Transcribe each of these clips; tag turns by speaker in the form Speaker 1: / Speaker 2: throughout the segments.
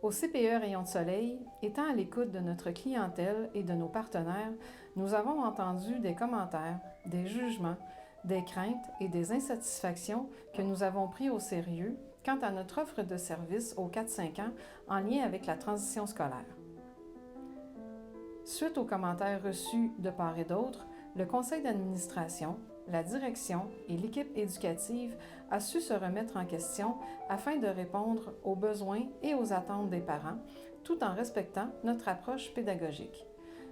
Speaker 1: Au CPE Rayon de Soleil, étant à l'écoute de notre clientèle et de nos partenaires, nous avons entendu des commentaires, des jugements, des craintes et des insatisfactions que nous avons pris au sérieux quant à notre offre de services aux 4-5 ans en lien avec la transition scolaire. Suite aux commentaires reçus de part et d'autre, le conseil d'administration, la direction et l'équipe éducative a su se remettre en question afin de répondre aux besoins et aux attentes des parents, tout en respectant notre approche pédagogique.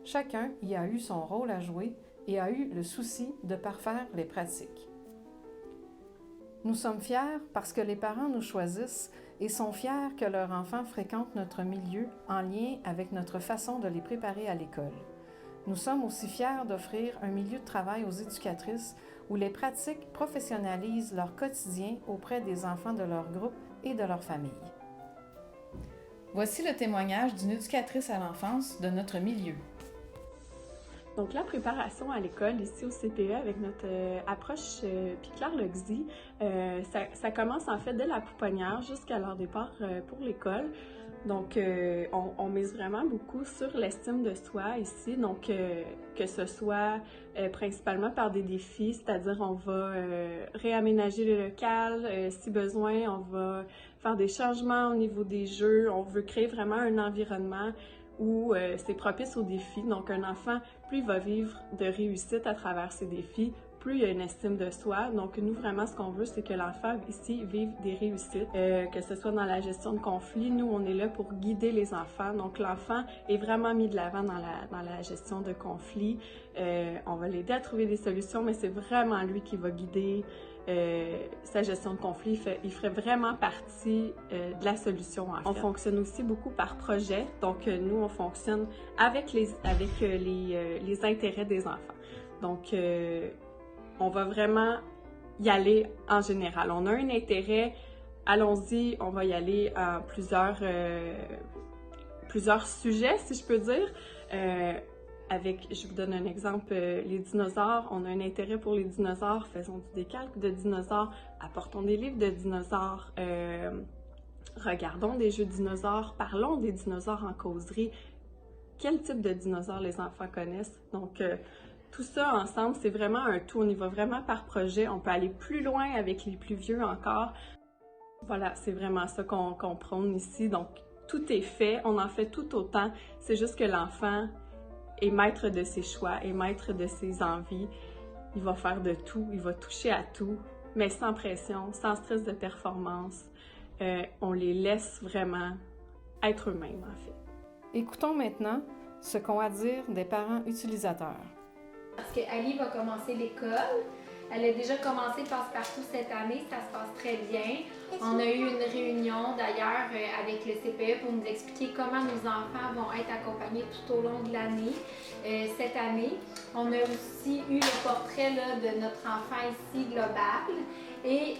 Speaker 1: Chacun y a eu son rôle à jouer et a eu le souci de parfaire les pratiques. Nous sommes fiers parce que les parents nous choisissent et sont fiers que leur enfant fréquente notre milieu en lien avec notre façon de les préparer à l'école. Nous sommes aussi fiers d'offrir un milieu de travail aux éducatrices où les pratiques professionnalisent leur quotidien auprès des enfants de leur groupe et de leur famille. Voici le témoignage d'une éducatrice à l'enfance de notre milieu.
Speaker 2: Donc la préparation à l'école ici au CPE avec notre approche puis Claire le dit, ça commence en fait dès la pouponnière jusqu'à leur départ pour l'école. Donc on mise vraiment beaucoup sur l'estime de soi ici, donc que ce soit principalement par des défis, c'est-à-dire on va réaménager le local, si besoin, on va faire des changements au niveau des jeux, on veut créer vraiment un environnement où c'est propice aux défis. Donc un enfant, plus il va vivre de réussite à travers ces défis, plus il y a une estime de soi. Donc nous, vraiment, ce qu'on veut, c'est que l'enfant ici vive des réussites, que ce soit dans la gestion de conflits. Nous, on est là pour guider les enfants. Donc l'enfant est vraiment mis de l'avant dans la gestion de conflits. On va l'aider à trouver des solutions, mais c'est vraiment lui qui va guider sa gestion de conflit. Il ferait vraiment partie de la solution, en fait. On fonctionne aussi beaucoup par projet. Donc nous, on fonctionne avec les intérêts des enfants. Donc on va vraiment y aller en général. On a un intérêt, allons-y, on va y aller en plusieurs sujets, si je peux dire. Je vous donne un exemple, les dinosaures, on a un intérêt pour les dinosaures, faisons du décalque de dinosaures, apportons des livres de dinosaures, regardons des jeux de dinosaures, parlons des dinosaures en causerie. Quel type de dinosaures les enfants connaissent? Donc, tout ça ensemble, c'est vraiment un tout. On y va vraiment par projet. On peut aller plus loin avec les plus vieux encore. Voilà, c'est vraiment ça qu'on prône ici. Donc, tout est fait. On en fait tout autant. C'est juste que l'enfant est maître de ses choix, est maître de ses envies. Il va faire de tout. Il va toucher à tout, mais sans pression, sans stress de performance. On les laisse vraiment être eux-mêmes, en fait.
Speaker 1: Écoutons maintenant ce qu'ont à dire des parents utilisateurs.
Speaker 3: Parce qu'Ali va commencer l'école. Elle a déjà commencé Passe-Partout cette année, ça se passe très bien. On a eu une réunion d'ailleurs avec le CPE pour nous expliquer comment nos enfants vont être accompagnés tout au long de l'année. Cette année, on a aussi eu le portrait là, de notre enfant ici global et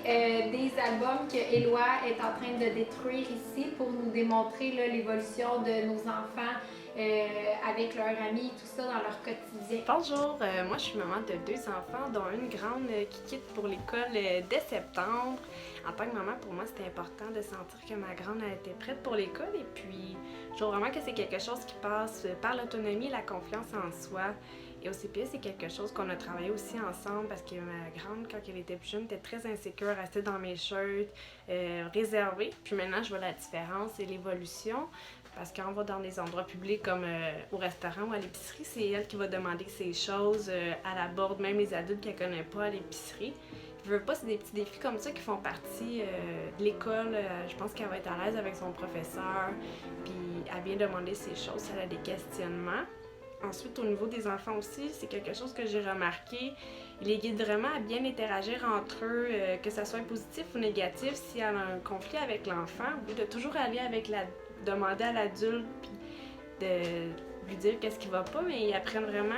Speaker 3: des albums que Éloi est en train de détruire ici pour nous démontrer l'évolution de nos enfants avec leurs amis et tout ça dans leur quotidien.
Speaker 4: Bonjour, moi je suis maman de 2 enfants, dont une grande qui quitte pour l'école dès septembre. En tant que maman, pour moi, c'était important de sentir que ma grande était prête pour l'école et puis je trouve vraiment que c'est quelque chose qui passe par l'autonomie et la confiance en soi. Et au CPE, c'est quelque chose qu'on a travaillé aussi ensemble parce que ma grande, quand elle était plus jeune, était très insécure, restait dans mes shirts, réservée. Puis maintenant, je vois la différence et l'évolution. Parce qu'on va dans des endroits publics comme au restaurant ou à l'épicerie, c'est elle qui va demander ces choses à la board, même les adultes qu'elle ne connaît pas à l'épicerie. Je veux pas, c'est des petits défis comme ça qui font partie de l'école. Je pense qu'elle va être à l'aise avec son professeur, puis elle vient demander ces choses, elle a des questionnements. Ensuite, au niveau des enfants aussi, c'est quelque chose que j'ai remarqué. Il les guide vraiment à bien interagir entre eux, que ce soit positif ou négatif. Si elle a un conflit avec l'enfant, au lieu de toujours aller avec demander à l'adulte puis de lui dire qu'est-ce qui va pas, mais ils apprennent vraiment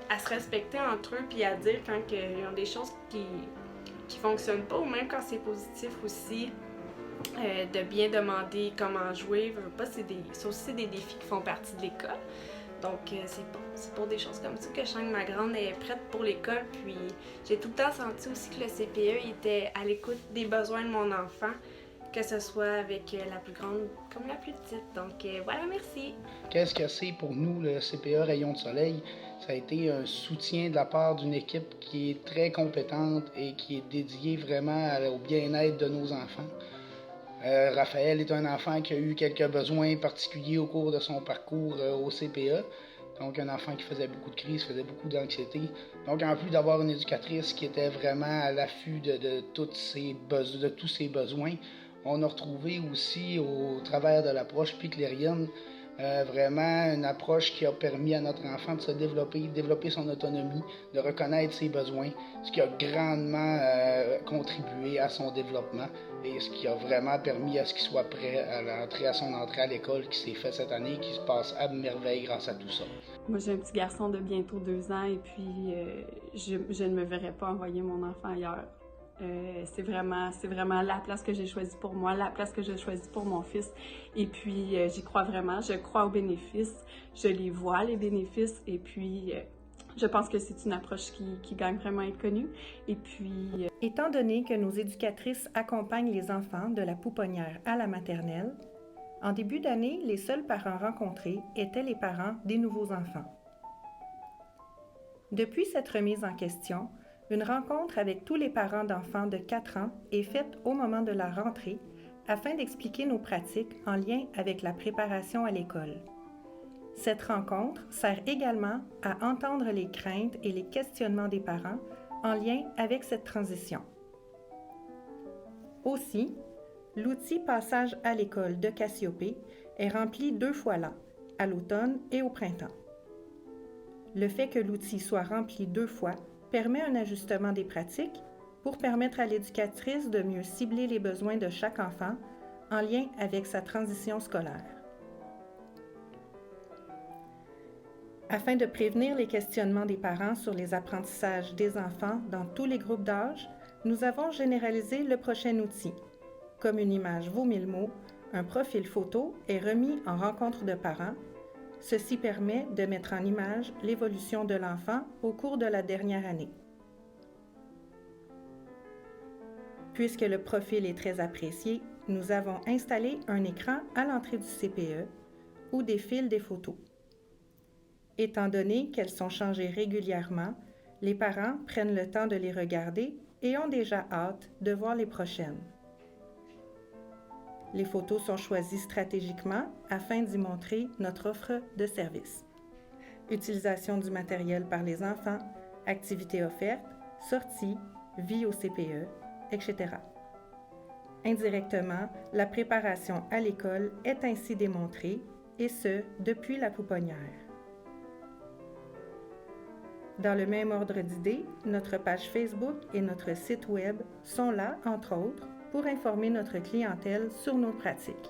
Speaker 4: à se respecter entre eux puis à dire quand ils ont des choses qui fonctionnent pas ou même quand c'est positif aussi. de bien demander comment jouer. C'est aussi des défis qui font partie de l'école. Donc, c'est pour des choses comme ça que je sens que ma grande est prête pour l'école. Puis, j'ai tout le temps senti aussi que le CPE était à l'écoute des besoins de mon enfant, que ce soit avec la plus grande comme la plus petite. Donc, voilà, merci.
Speaker 5: Qu'est-ce que c'est pour nous, le CPE Rayon de Soleil? Ça a été un soutien de la part d'une équipe qui est très compétente et qui est dédiée vraiment au bien-être de nos enfants. Raphaël est un enfant qui a eu quelques besoins particuliers au cours de son parcours au CPE. Donc, un enfant qui faisait beaucoup de crises, faisait beaucoup d'anxiété. Donc, en plus d'avoir une éducatrice qui était vraiment à l'affût de tous ses besoins, on a retrouvé aussi, au travers de l'approche piclérienne, vraiment une approche qui a permis à notre enfant de se développer son autonomie, de reconnaître ses besoins, ce qui a grandement contribué à son développement et ce qui a vraiment permis à ce qu'il soit prêt à son entrée à l'école qui s'est faite cette année, qui se passe à merveille grâce à tout ça.
Speaker 2: Moi, j'ai un petit garçon de bientôt 2 ans et puis je ne me verrais pas envoyer mon enfant ailleurs. C'est vraiment la place que j'ai choisie pour moi, la place que j'ai choisie pour mon fils. Et puis, j'y crois vraiment. Je crois aux bénéfices. Je les vois, les bénéfices. Et puis, je pense que c'est une approche qui gagne vraiment à être connue. Et puis...
Speaker 1: Étant donné que nos éducatrices accompagnent les enfants de la pouponnière à la maternelle, en début d'année, les seuls parents rencontrés étaient les parents des nouveaux enfants. Depuis cette remise en question, une rencontre avec tous les parents d'enfants de 4 ans est faite au moment de la rentrée afin d'expliquer nos pratiques en lien avec la préparation à l'école. Cette rencontre sert également à entendre les craintes et les questionnements des parents en lien avec cette transition. Aussi, l'outil Passage à l'école de Cassiopée est rempli 2 fois l'an, à l'automne et au printemps. Le fait que l'outil soit rempli 2 fois permet un ajustement des pratiques pour permettre à l'éducatrice de mieux cibler les besoins de chaque enfant en lien avec sa transition scolaire. Afin de prévenir les questionnements des parents sur les apprentissages des enfants dans tous les groupes d'âge, nous avons généralisé le prochain outil. Comme une image vaut 1000 mots, un profil photo est remis en rencontre de parents. Ceci permet de mettre en image l'évolution de l'enfant au cours de la dernière année. Puisque le profil est très apprécié, nous avons installé un écran à l'entrée du CPE où défilent des photos. Étant donné qu'elles sont changées régulièrement, les parents prennent le temps de les regarder et ont déjà hâte de voir les prochaines. Les photos sont choisies stratégiquement afin d'y montrer notre offre de services. Utilisation du matériel par les enfants, activités offertes, sorties, vie au CPE, etc. Indirectement, la préparation à l'école est ainsi démontrée, et ce, depuis la pouponnière. Dans le même ordre d'idées, notre page Facebook et notre site Web sont là, entre autres, pour informer notre clientèle sur nos pratiques.